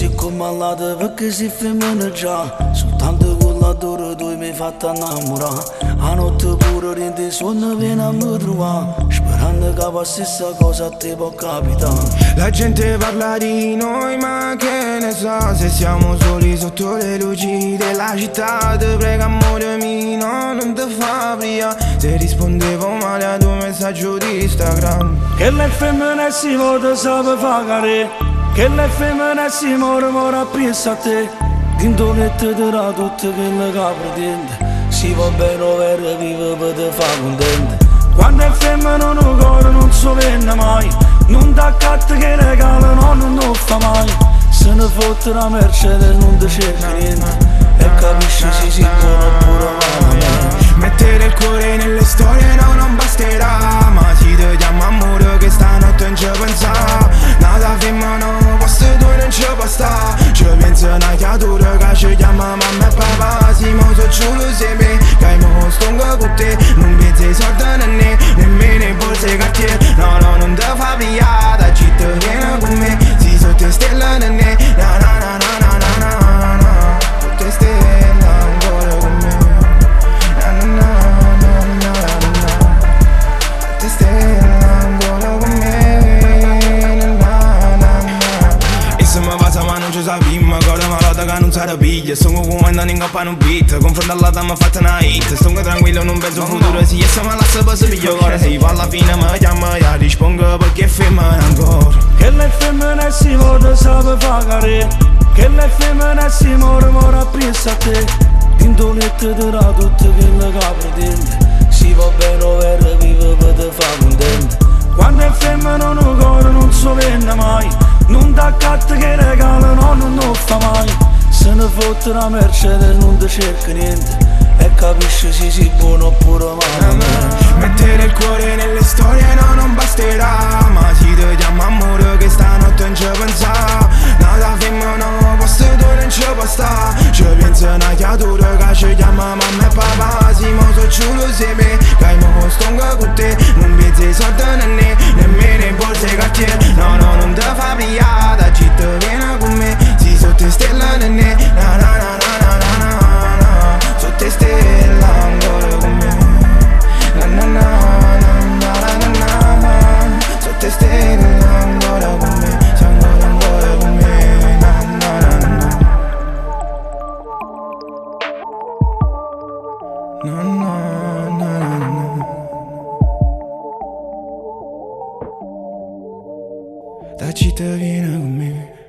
si comandate perché si femmina già. Soltanto con la dura tu mi hai fatto innamorare. A notte pure rende sonno viene a me trovare. Sperando che la stessa cosa a te può capitare. La gente parla di noi ma che ne sa. Se siamo soli sotto le luci della città. Ti prego amore mio non ti fa via. Se rispondevo male ad un messaggio di Instagram. Che le femmine si vota sape fare. Che le femmine si mora appresso a te. Dintolette dirà tutte che le pretende. Si va bene over vive per te fa contente. Quando è femmina non cuore non so venne mai. Non t'accatta che regalano non fa mai. Se ne fotte la Mercedes non ti cerca niente. E capisci si buono pure male. Mettere il cuore nelle storie no, non basterà. Ma si ti chiama amore che stanotte non ci pensa. Nada femmina no, posto tu non ci basta. Ci pensa una creatura che ci chiama mamma e papà. Si mo so giuro se me, che mo stongo con te. Non pensi soldi né, nemmeno in borse cartier. No, non ti fa via, da città viene con me. Si sotto stella né, na na na na na na na na. Sotto stella ancora con me. Na na na na na na na. Sotto stella ancora con me. Na na na na. E se mi passa ma non ci sappiamo. Cosa malata che non sarà piglia. Sono comandando in coppa un beat. Confronto alla dama fatta una hit. Sto tranquillo non penso futuro. Se se mi lascia per se piglio ora. Se va alla fine mi chiama e rispongo perché femmina ancora. Che le femmine si vota sape fare. Che le femmine si mora appresso a te. Dintolette dirà tutte che le pretende. Si va bene over vive per te fa contente. Quando è femmina non cuore non so venne mai. Non t'accatta che regalano non fa mai. Se ne fotte la Mercedes non ti cerca niente. E capisci si buono oppure male. Mettere il cuore nelle storie no, non basterà. Ma si ti chiama amore che stanotte non ci pensa. Nada femmina no, posto tu non ci basta. Ci pensa una creatura che ci chiama mamma e papà. Si mo so giuro se me, che mo stongo con te. Non pensi soldi né, nemmeno in borse cartier. No, non ti fa via, da città viene con me. Si sotto stella né, na na na na na na na. Sotto stella ancora con me. Na na na na na na na. Sotto stella ancora con me. Sei ancora con me. Na na na na. Na na na na. Da città viene con me.